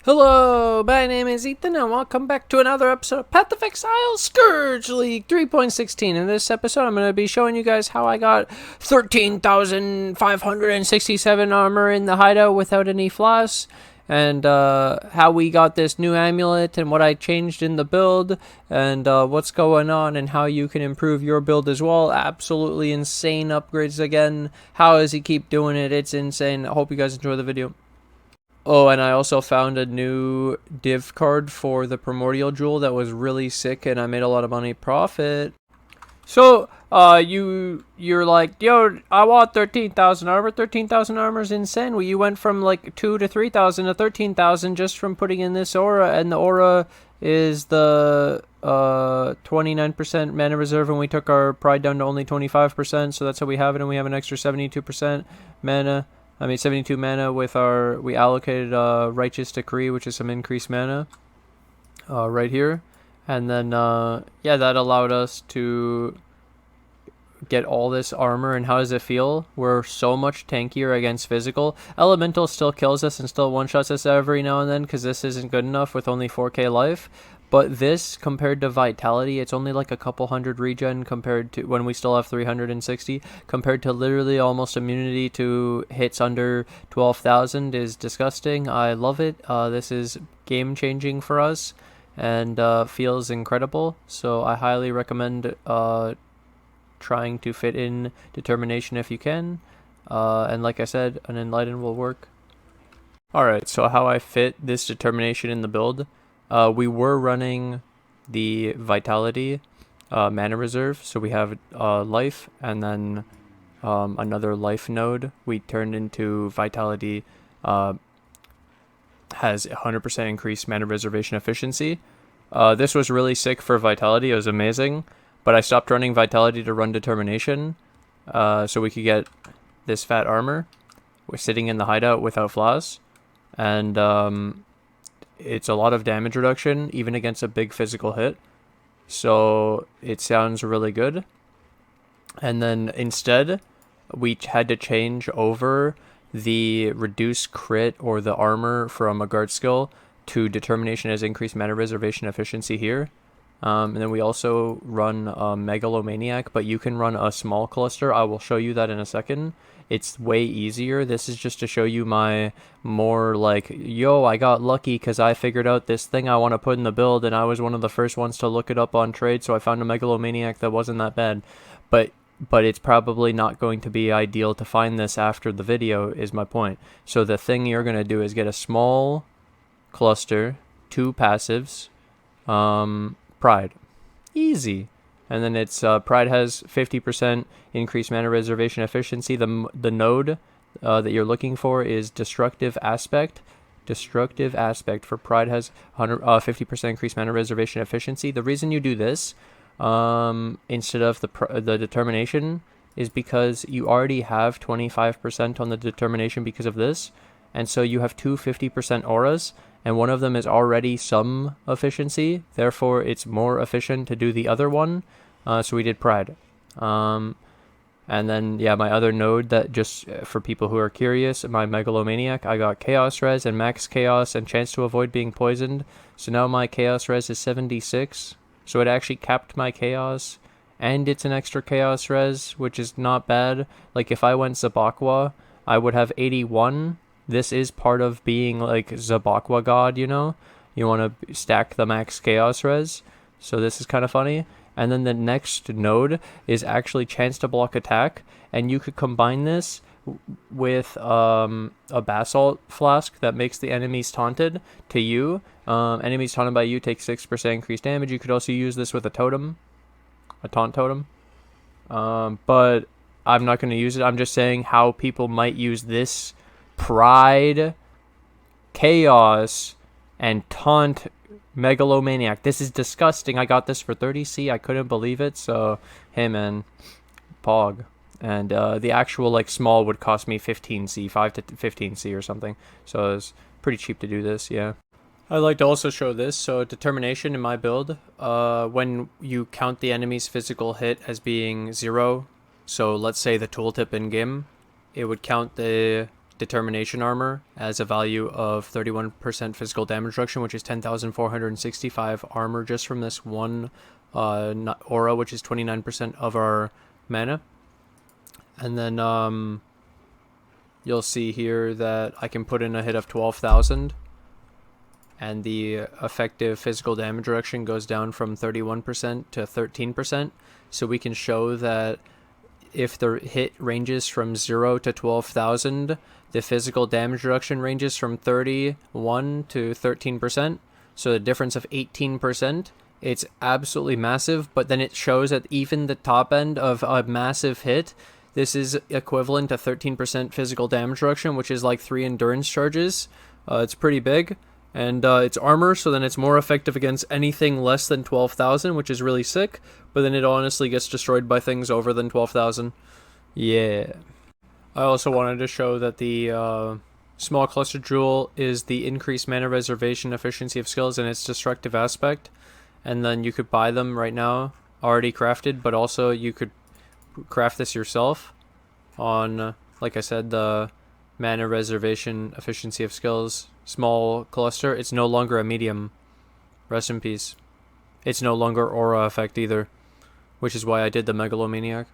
Hello, my name is Ethan, and welcome back to another episode of Path of Exile Scourge League 3.16. In this episode, I'm going to be showing you guys how I got 13,567 armor in the hideout without any floss, and how we got this new amulet, and what I changed in the build, and what's going on, and how you can improve your build as well. Absolutely insane upgrades again. How does he keep doing it? It's insane. I hope you guys enjoy the video. Oh, and I also found a new div card for the Primordial Jewel that was really sick, and I made a lot of money profit. So, you're like, yo, I want 13,000 armor. 13,000 armor is insane. Well, you went from like 2 to 3,000 to 13,000 just from putting in this aura, and the aura is the 29% mana reserve, and we took our pride down to only 25%, so that's how we have it, and we have an extra 72% mana. 72 mana with our, we allocated Righteous Decree, which is some increased mana, right here. And then, yeah, that allowed us to get all this armor. And how does it feel? We're so much tankier against physical. Elemental still kills us and still one-shots us every now and then, because this isn't good enough with only 4k life. But this, compared to Vitality, it's only like a couple hundred regen compared to when we still have 360, compared to literally almost immunity to hits under 12,000 is disgusting. I love it. This is game-changing for us and feels incredible. So I highly recommend trying to fit in Determination if you can. And like I said, an Enlighten will work. Alright, so how I fit this Determination in the build. We were running the Vitality mana reserve, so we have life, and then another life node we turned into Vitality has 100% increased mana reservation efficiency. This was really sick for Vitality, it was amazing, but I stopped running Vitality to run Determination, so we could get this fat armor. We're sitting in the hideout without flaws, and it's a lot of damage reduction, even against a big physical hit. So it sounds really good. And then instead, we had to change over the reduce crit or the armor from a guard skill to Determination as increased mana reservation efficiency here. And then we also run a Megalomaniac, but you can run a small cluster. I will show you that in a second. It's way easier. This is just to show you my more like, yo, I got lucky because I figured out this thing I want to put in the build, and I was one of the first ones to look it up on trade, so I found a Megalomaniac that wasn't that bad. But it's probably not going to be ideal to find this after the video, is my point. So the thing you're going to do is get a small cluster, 2 passives, Pride. Easy. And then it's Pride has 50% increased mana reservation efficiency. The node that you're looking for is Destructive Aspect. Destructive Aspect for Pride has 50% increased mana reservation efficiency. The reason you do this instead of the Determination is because you already have 25% on the Determination because of this. And so you have two 50% auras, and one of them is already some efficiency, therefore it's more efficient to do the other one, so we did Pride. And then, yeah, my other node, that just for people who are curious, my Megalomaniac, I got Chaos Res and Max Chaos and chance to avoid being poisoned, so now my Chaos Res is 76, so it actually capped my Chaos, and it's an extra Chaos Res, which is not bad. Like, if I went Zabakwa, I would have 81. This is part of being like Zabakwa God, you know? You want to stack the max Chaos Res. So this is kind of funny. And then the next node is actually chance to block attack. And you could combine this with a Basalt Flask that makes the enemies taunted to you. Enemies taunted by you take 6% increased damage. You could also use this with a totem. A taunt totem. But I'm not going to use it. I'm just saying how people might use this Pride, Chaos, and Taunt Megalomaniac. This is disgusting. I got this for 30C. I couldn't believe it. So, hey man, Pog. And the actual like small would cost me 15C, 5 to 15C or something. So it was pretty cheap to do this, yeah. I'd like to also show this. So Determination in my build, when you count the enemy's physical hit as being 0, so let's say the tooltip in game, it would count the Determination armor as a value of 31% physical damage reduction, which is 10,465 armor just from this one aura, which is 29% of our mana. And then you'll see here that I can put in a hit of 12,000, and the effective physical damage reduction goes down from 31% to 13%. So we can show that if the hit ranges from 0 to 12,000, the physical damage reduction ranges from 31 to 13%. So the difference of 18%. It's absolutely massive, but then it shows that even the top end of a massive hit, this is equivalent to 13% physical damage reduction, which is like 3 endurance charges. It's pretty big. And it's armor, so then it's more effective against anything less than 12,000, which is really sick. But then it honestly gets destroyed by things over than 12,000. Yeah. I also wanted to show that the small cluster jewel is the increased mana reservation efficiency of skills and its destructive aspect. And then you could buy them right now, already crafted, but also you could craft this yourself on, like I said, the mana reservation efficiency of skills small cluster. It's no longer a medium. Rest in peace. It's no longer aura effect either, which is why I did the megalomaniac.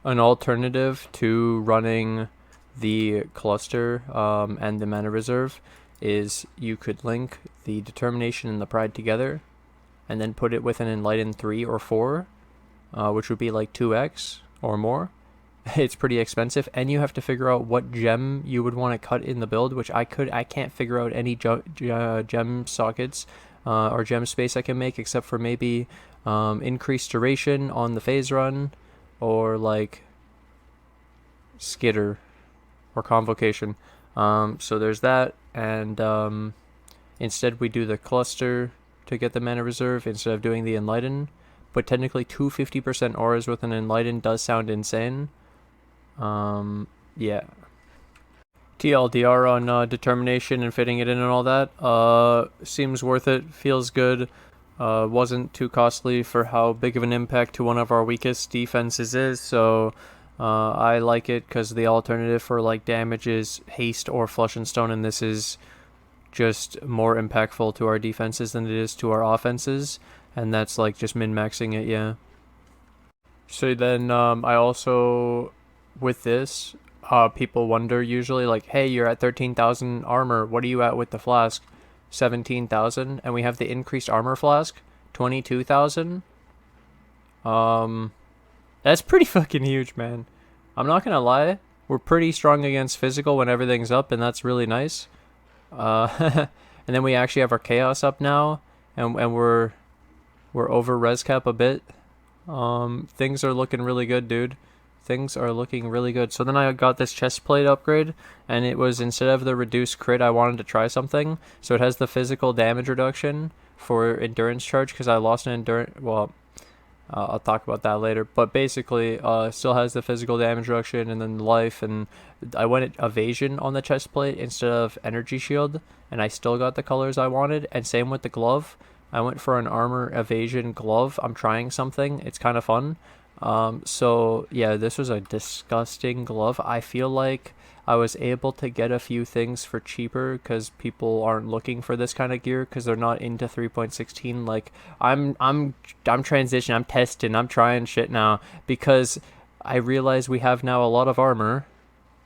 An alternative to running the cluster and the mana reserve is you could link the determination and the pride together and then put it with an enlightened 3 or 4, which would be like 2x or more. It's pretty expensive, and you have to figure out what gem you would want to cut in the build, which I can't figure out any gem sockets or gem space I can make, except for maybe increased duration on the phase run, or like skitter or convocation. So there's that, and instead we do the cluster to get the mana reserve instead of doing the enlighten. But technically 250% auras with an enlighten does sound insane. Yeah. TLDR on determination and fitting it in and all that. Seems worth it. Feels good. Wasn't too costly for how big of an impact to one of our weakest defenses is. So I like it because the alternative for like damage is haste or flush and stone, and this is just more impactful to our defenses than it is to our offenses. And that's like just min-maxing it, yeah. So then I also, with this, people wonder usually like, hey, you're at 13,000 armor. What are you at with the flask? 17,000. And we have the increased armor flask, 22,000. That's pretty fucking huge, man. I'm not gonna lie. We're pretty strong against physical when everything's up, and that's really nice. And then we actually have our chaos up now, and we're over res cap a bit. Things are looking really good, dude. Things are looking really good. So then I got this chest plate upgrade, and it was, instead of the reduced crit, I wanted to try something. So it has the physical damage reduction for endurance charge, because I lost an endurance. Well, I'll talk about that later. But basically, still has the physical damage reduction and then life. And I went at evasion on the chest plate instead of energy shield, and I still got the colors I wanted. And same with the glove. I went for an armor evasion glove. I'm trying something. It's kind of fun. So yeah, this was a disgusting glove. I feel like I was able to get a few things for cheaper because people aren't looking for this kind of gear because they're not into 3.16. Like I'm transitioning, I'm testing, I'm trying shit now because I realize we have now a lot of armor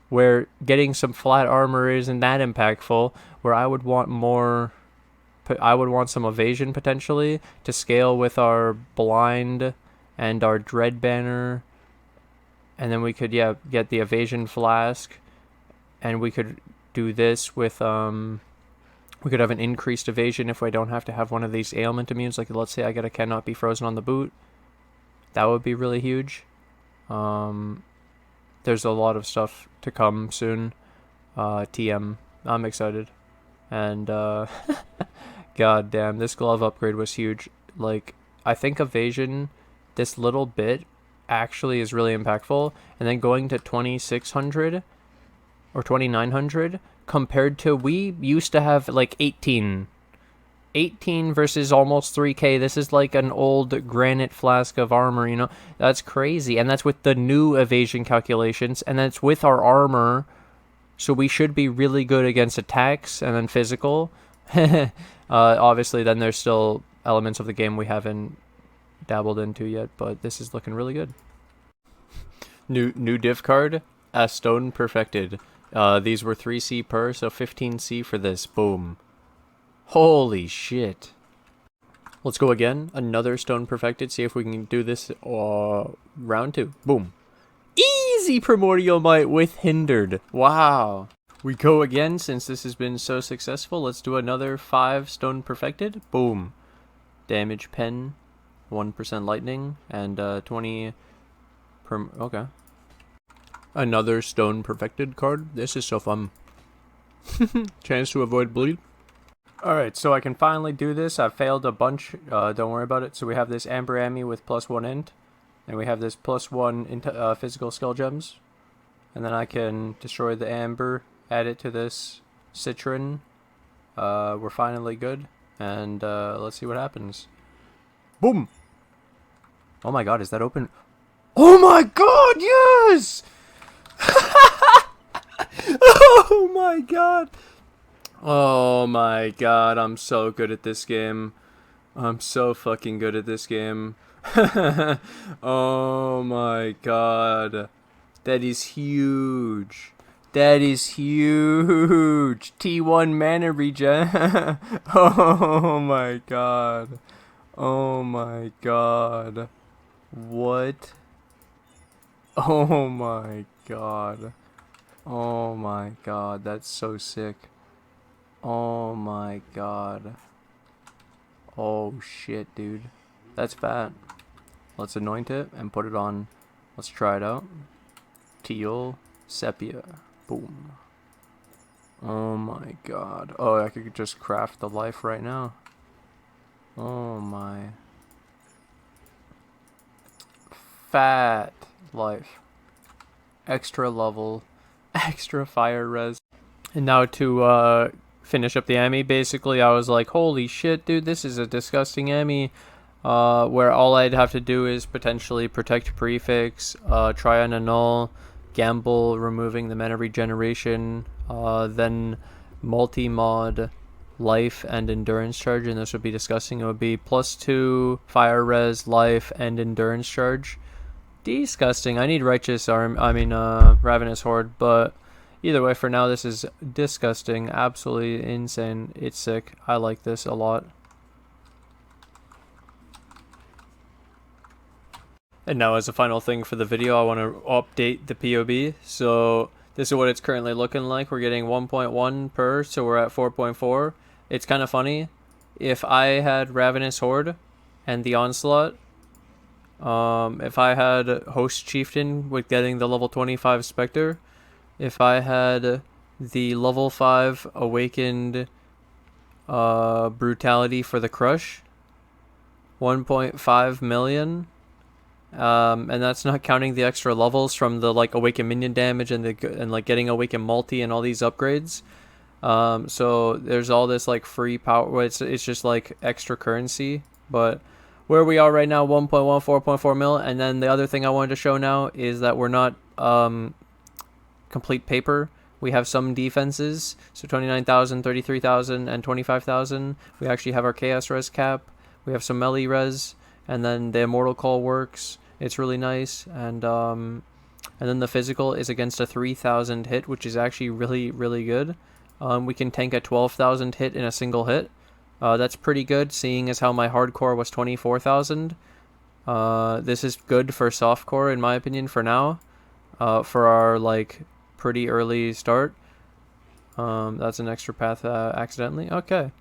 where getting some flat armor isn't that impactful, where I would want more. I would want some evasion potentially to scale with our blind and our dread banner, and then we could get the evasion flask, and we could do this with we could have an increased evasion if we don't have to have one of these ailment immunes. Like let's say I get a cannot be frozen on the boot, that would be really huge. There's a lot of stuff to come soon. TM, I'm excited, and god damn, this glove upgrade was huge. Like, I think evasion, this little bit, actually is really impactful. And then going to 2,600 or 2,900 compared to, we used to have like 18 versus almost 3k. This is like an old granite flask of armor, you know? That's crazy. And that's with the new evasion calculations, and that's with our armor so we should be really good against attacks and then physical. Obviously, then there's still elements of the game we haven't dabbled into yet, but this is looking really good. New div card, a stone perfected. These were 3C per, so 15C for this. Boom. Holy shit. Let's go again. Another stone perfected. See if we can do this round 2. Boom. Easy primordial might with hindered. Wow. We go again since this has been so successful. Let's do another 5 stone perfected. Boom. Damage pen. 1% lightning. And 20 per... Okay. Another stone perfected card. This is so fun. Chance to avoid bleed. Alright, so I can finally do this. I've failed a bunch. Don't worry about it. So we have this Amber Ammy with +1 int. And we have this +1 physical skill gems. And then I can destroy the Amber. Add it to this Citron. We're finally good. And let's see what happens. Boom! Oh my god, is that open? Oh my god, yes! Oh my god! Oh my god, I'm so good at this game. I'm so fucking good at this game. Oh my god. That is huge. That is huge. T1 mana regen. Oh my god. Oh my god. What? Oh my god. Oh my god, that's so sick. Oh my god. Oh shit, dude. That's fat. Let's anoint it and put it on. Let's try it out. Teal. Sepia. Boom. Oh my god. Oh, I could just craft the life right now. Oh my. Fat life. Extra level. Extra fire res. And now to finish up the Ammy, basically I was like, holy shit, dude, this is a disgusting Ammy. Where all I'd have to do is potentially protect prefix, try and annul, gamble, removing the mana regeneration, then multi-mod life and endurance charge, and this would be disgusting. It would be +2 fire res, life, and endurance charge. Disgusting. I need Ravenous Horde, but either way, for now, this is disgusting. Absolutely insane. It's sick. I like this a lot. And now, as a final thing for the video, I want to update the POB. So this is what it's currently looking like. We're getting 1.1 per, so we're at 4.4. It's kind of funny. If I had Ravenous Horde and the Onslaught, if I had Host Chieftain with getting the level 25 Spectre, if I had the level 5 Awakened Brutality for the Crush, 1.5 million. And that's not counting the extra levels from the like Awakened Minion damage and like getting Awakened Multi and all these upgrades. So there's all this like free power. It's just like extra currency. But where we are right now, 1.1, 4.4 mil. And then the other thing I wanted to show now is that we're not complete paper. We have some defenses, so 29,000, 33,000, and 25,000. We actually have our Chaos Res cap. We have some melee res, and then the Immortal Call works. It's really nice, and then the physical is against a 3,000 hit, which is actually really, really good. We can tank a 12,000 hit in a single hit. That's pretty good, seeing as how my hardcore was 24,000. This is good for softcore, in my opinion, for now. For our like pretty early start. That's an extra path accidentally. Okay.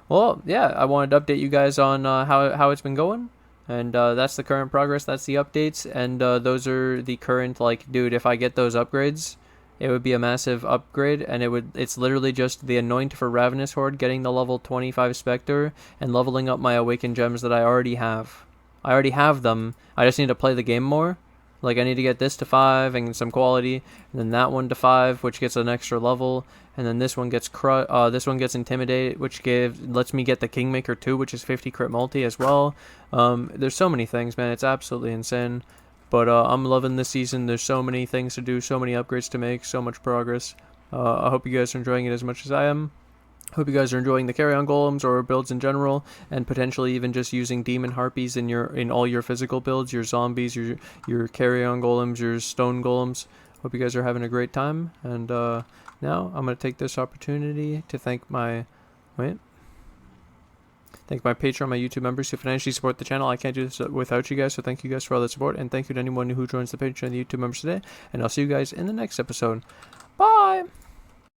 Well, yeah, I wanted to update you guys on how it's been going. And that's the current progress, that's the updates, and those are the current, like, dude, if I get those upgrades, it would be a massive upgrade, and it's literally just the Anoint for Ravenous Horde, getting the level 25 Spectre, and leveling up my Awakened Gems that I already have. I already have them, I just need to play the game more. Like, I need to get this to 5 and some quality, and then that one to 5, which gets an extra level, and then this one gets Intimidate, which lets me get the Kingmaker 2, which is 50 crit multi as well. There's so many things, man. It's absolutely insane. But I'm loving this season. There's so many things to do, so many upgrades to make, so much progress. I hope you guys are enjoying it as much as I am. Hope you guys are enjoying the Carrion Golems or builds in general, and potentially even just using Demon Harpies in all your physical builds, your zombies, your Carrion Golems, your Stone Golems. Hope you guys are having a great time. And now I'm gonna take this opportunity to thank my Patreon, my YouTube members who financially support the channel. I can't do this without you guys, so thank you guys for all the support, and thank you to anyone who joins the Patreon and the YouTube members today. And I'll see you guys in the next episode. Bye!